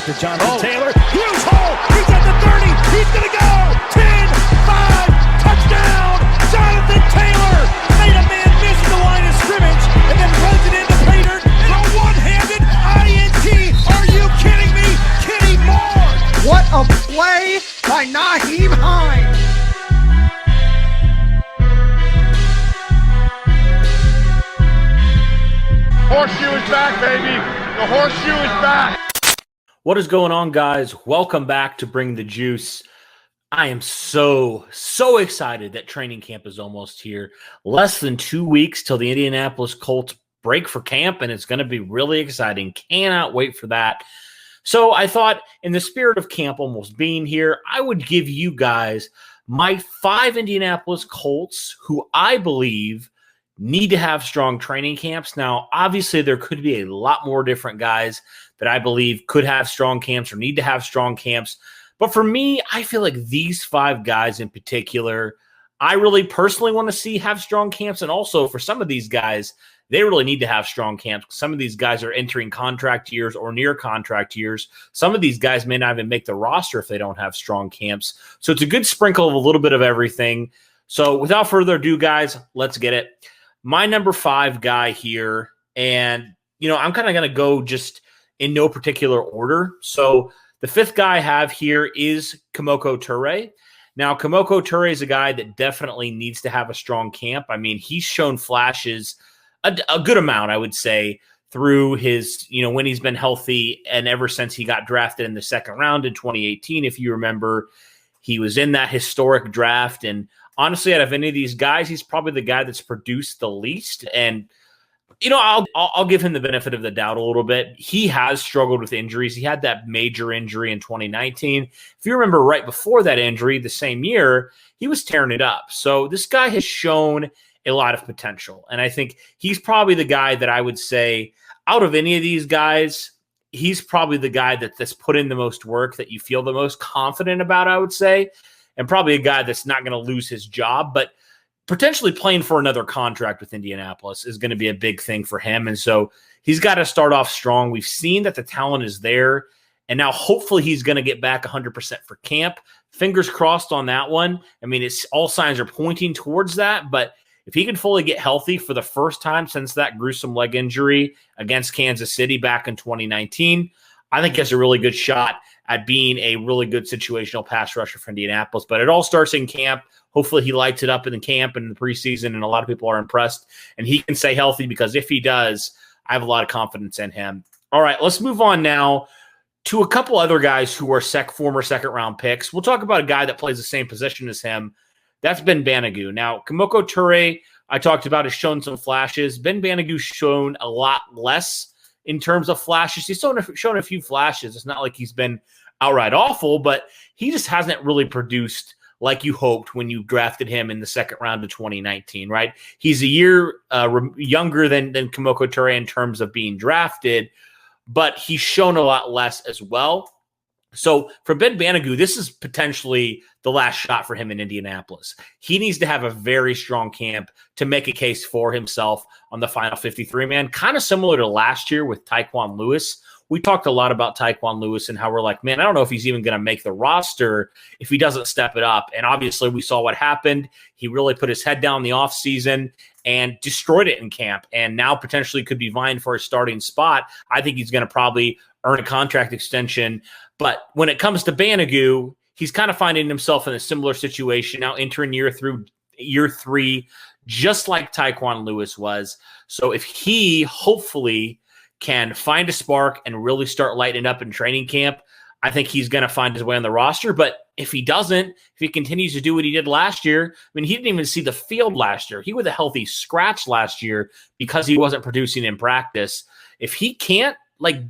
to Jonathan Taylor. Huge hole. He's at the 30. He's going to go. 10, 5, touchdown. Jonathan Taylor made a man miss the line of scrimmage and then runs it into pay dirt in a one-handed INT. Are you kidding me? Kenny Moore. What a play by Nyheim Hines. Horseshoe is back, baby. The horseshoe is back. What is going on, guys? Welcome back to Bring the Juice. I am so excited that training camp is almost here. Less than 2 weeks till the Indianapolis Colts break for camp, and it's going to be really exciting. Cannot wait for that. So I thought, in the spirit of camp almost being here, I would give you guys my 5 Indianapolis Colts who I believe need to have strong training camps. Now, obviously, there could be a lot more different guys that I believe could have strong camps or need to have strong camps. But for me, I feel like these 5 guys in particular, I really personally want to see have strong camps. And also for some of these guys, they really need to have strong camps. Some of these guys are entering contract years or near contract years. Some of these guys may not even make the roster if they don't have strong camps. So it's a good sprinkle of a little bit of everything. So without further ado, guys, let's get it. My number 5 guy here, and, I'm kind of going to go just in no particular order. So the 5th guy I have here is Komoko Turay. Now, Komoko Turay is a guy that definitely needs to have a strong camp. I mean, he's shown flashes a good amount, I would say, through his, when he's been healthy and ever since he got drafted in the 2nd round in 2018. If you remember, he was in that historic draft, and honestly, out of any of these guys, he's probably the guy that's produced the least. And, I'll give him the benefit of the doubt a little bit. He has struggled with injuries. He had that major injury in 2019. If you remember, right before that injury, the same year, he was tearing it up. So this guy has shown a lot of potential. And I think he's probably the guy that I would say, out of any of these guys, he's probably the guy that's put in the most work, that you feel the most confident about, I would say. And probably a guy that's not going to lose his job, but potentially playing for another contract with Indianapolis is going to be a big thing for him. And so he's got to start off strong. We've seen that the talent is there, and now hopefully he's going to get back 100% for camp. Fingers crossed on that one. I mean, it's all signs are pointing towards that, but if he can fully get healthy for the first time since that gruesome leg injury against Kansas City back in 2019, I think he has a really good shot at being a really good situational pass rusher for Indianapolis. But it all starts in camp. Hopefully he lights it up in the camp and in the preseason, and a lot of people are impressed. And he can stay healthy, because if he does, I have a lot of confidence in him. All right, let's move on now to a couple other guys who are former second-round picks. We'll talk about a guy that plays the same position as him. That's Ben Banogu. Now, Komoko Turay, I talked about, has shown some flashes. Ben Banogu's shown a lot less in terms of flashes. He's shown a few flashes. It's not like he's been outright awful, but he just hasn't really produced like you hoped when you drafted him in the 2nd round of 2019, right? He's a year younger than Komoko Turay in terms of being drafted, but he's shown a lot less as well. So for Ben Banogu, this is potentially the last shot for him in Indianapolis. He needs to have a very strong camp to make a case for himself on the final 53-man, kind of similar to last year with Tyquan Lewis. We talked a lot about Tyquan Lewis and how we're like, man, I don't know if he's even going to make the roster if he doesn't step it up. And obviously we saw what happened. He really put his head down in the offseason and destroyed it in camp, and now potentially could be vying for a starting spot. I think he's going to probably earn a contract extension. But when it comes to Banogu, he's kind of finding himself in a similar situation now, entering year 3, just like Tyquan Lewis was. So if he hopefully can find a spark and really start lighting up in training camp, I think he's going to find his way on the roster. But if he doesn't, if he continues to do what he did last year, I mean, he didn't even see the field last year. He was a healthy scratch last year because he wasn't producing in practice. If he can't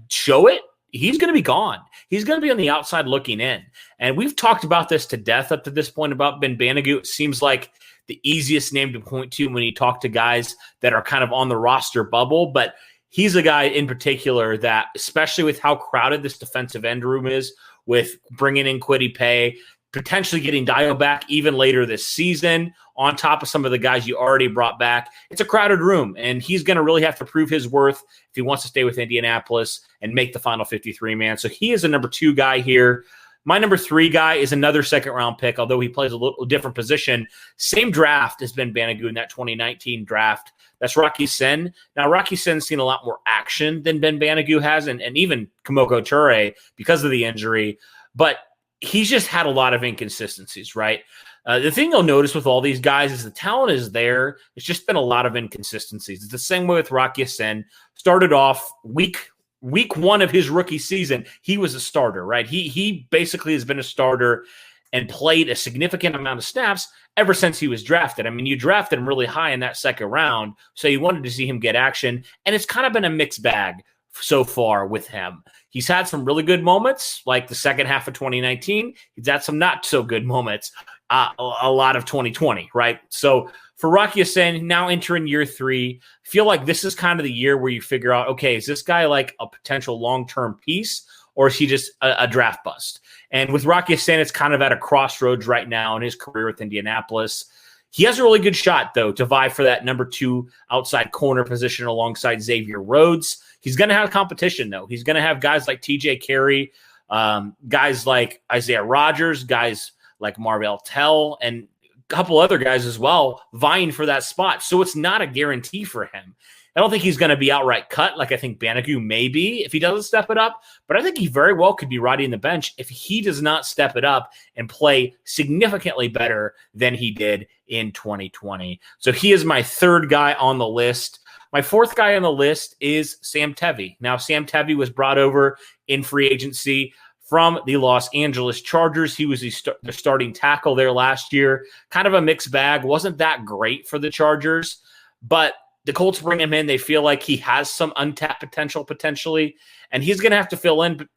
show it, he's going to be gone. He's going to be on the outside looking in. And we've talked about this to death up to this point about Ben Banogu. It seems like the easiest name to point to when you talk to guys that are kind of on the roster bubble, but he's a guy in particular that, especially with how crowded this defensive end room is, with bringing in Kwity Paye, potentially getting Dio back even later this season, on top of some of the guys you already brought back. It's a crowded room, and he's going to really have to prove his worth if he wants to stay with Indianapolis and make the final 53 man. So he is a number 2 guy here. My number 3 guy is another second-round pick, although he plays a little different position. Same draft as Ben Banogu in that 2019 draft. That's Rocky Sen. Now, Rocky Sen's seen a lot more action than Ben Banogu has, and even Komoko Turay because of the injury. But he's just had a lot of inconsistencies, right? The thing you'll notice with all these guys is the talent is there. It's just been a lot of inconsistencies. It's the same way with Rocky Sen. Started off week 1 of his rookie season, he was a starter, right? He basically has been a starter and played a significant amount of snaps ever since he was drafted. I mean, you drafted him really high in that second round, so you wanted to see him get action, and it's kind of been a mixed bag so far with him. He's had some really good moments, like the second half of 2019. He's had some not so good moments, a lot of 2020, right? So for Rocky Sen, now entering year 3, feel like this is kind of the year where you figure out, okay, is this guy like a potential long-term piece, or is he just a draft bust? And with Rocky Sen, it's kind of at a crossroads right now in his career with Indianapolis. He has a really good shot, though, to vie for that number 2 outside corner position alongside Xavier Rhodes. He's going to have competition, though. He's going to have guys like TJ Carey, guys like Isaiah Rodgers, guys like Marvell Tell, and a couple other guys as well vying for that spot. So it's not a guarantee for him. I don't think he's going to be outright cut like I think Banogu may be if he doesn't step it up, but I think he very well could be riding the bench if he does not step it up and play significantly better than he did in 2020. So he is my 3rd guy on the list. My 4th guy on the list is Sam Tevi. Now, Sam Tevi was brought over in free agency from the Los Angeles Chargers. He was the starting tackle there last year. Kind of a mixed bag. Wasn't that great for the Chargers, but the Colts bring him in. They feel like he has some untapped potentially, and he's going to have to fill in.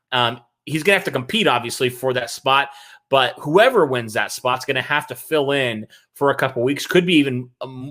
He's going to have to compete, obviously, for that spot, but whoever wins that spot's going to have to fill in for a couple weeks, could be even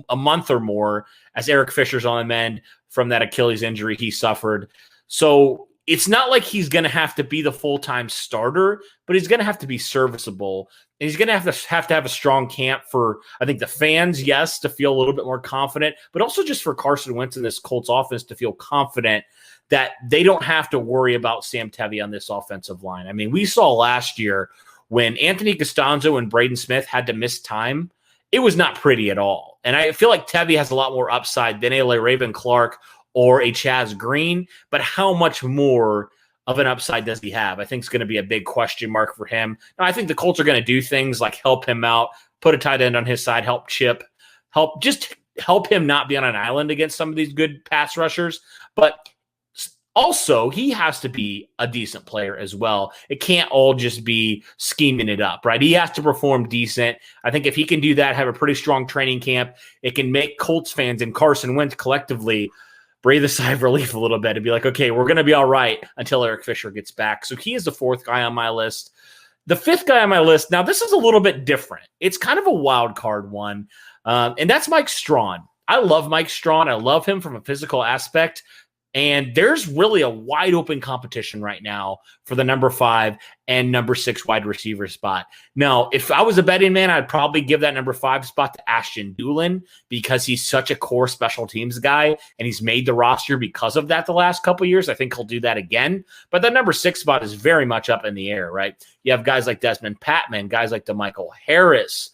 a month or more, as Eric Fisher's on the mend from that Achilles injury he suffered. So it's not like he's going to have to be the full-time starter, but he's going to have to be serviceable. And he's going to have a strong camp for, I think, the fans, yes, to feel a little bit more confident, but also just for Carson Wentz and this Colts offense to feel confident that they don't have to worry about Sam Tevi on this offensive line. I mean, we saw last year when Anthony Costanzo and Braden Smith had to miss time, it was not pretty at all. And I feel like Tevi has a lot more upside than a Raven Clark or a Chaz Green, but how much more of an upside does he have? I think it's going to be a big question mark for him. Now, I think the Colts are going to do things like help him out, put a tight end on his side, help Chip, help him not be on an island against some of these good pass rushers. But also, he has to be a decent player as well. It can't all just be scheming it up, right? He has to perform decent. I think if he can do that, have a pretty strong training camp, it can make Colts fans and Carson Wentz collectively breathe a sigh of relief a little bit and be like, okay, we're going to be all right until Eric Fisher gets back. So he is the 4th guy on my list. The 5th guy on my list, now this is a little bit different. It's kind of a wild card one, and that's Mike Strachan. I love Mike Strachan. I love him from a physical aspect. And there's really a wide open competition right now for the number 5 and number 6 wide receiver spot. Now, if I was a betting man, I'd probably give that number 5 spot to Ashton Dulin because he's such a core special teams guy and he's made the roster because of that the last couple of years. I think he'll do that again. But that number 6 spot is very much up in the air, right? You have guys like Desmond Patman, guys like DeMichael Harris,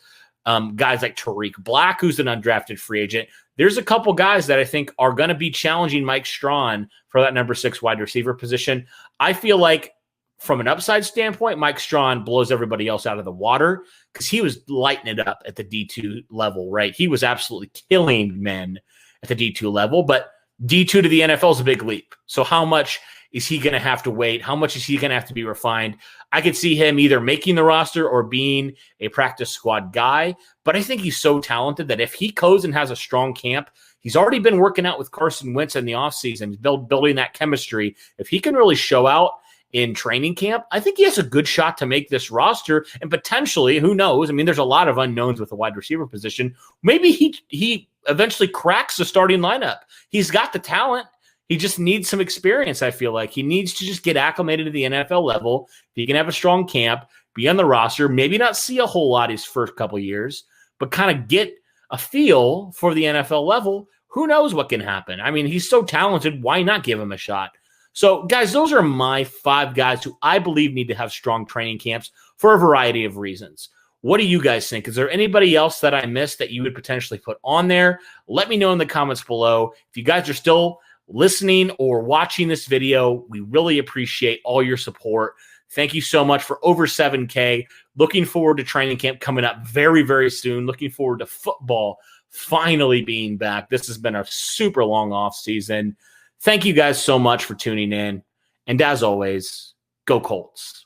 guys like Tariq Black, who's an undrafted free agent. There's a couple guys that I think are going to be challenging Mike Strachan for that number 6 wide receiver position. I feel like from an upside standpoint, Mike Strachan blows everybody else out of the water because he was lighting it up at the D2 level, right? He was absolutely killing men at the D2 level, but D2 to the NFL is a big leap. So how much is he going to have to wait? How much is he going to have to be refined? I could see him either making the roster or being a practice squad guy, but I think he's so talented that if he goes and has a strong camp, he's already been working out with Carson Wentz in the offseason, building that chemistry. If he can really show out in training camp, I think he has a good shot to make this roster and potentially, who knows? I mean, there's a lot of unknowns with the wide receiver position. Maybe he eventually cracks the starting lineup. He's got the talent. He just needs some experience, I feel like. He needs to just get acclimated to the NFL level. If he can have a strong camp, be on the roster, maybe not see a whole lot his first couple years, but kind of get a feel for the NFL level. Who knows what can happen? I mean, he's so talented. Why not give him a shot? So, guys, those are my 5 guys who I believe need to have strong training camps for a variety of reasons. What do you guys think? Is there anybody else that I missed that you would potentially put on there? Let me know in the comments below. If you guys are still listening or watching this video, we really appreciate all your support. Thank you so much for over 7K. Looking forward to training camp coming up very, very soon. Looking forward to football finally being back. This has been a super long off season. Thank you guys so much for tuning in. And as always, go Colts.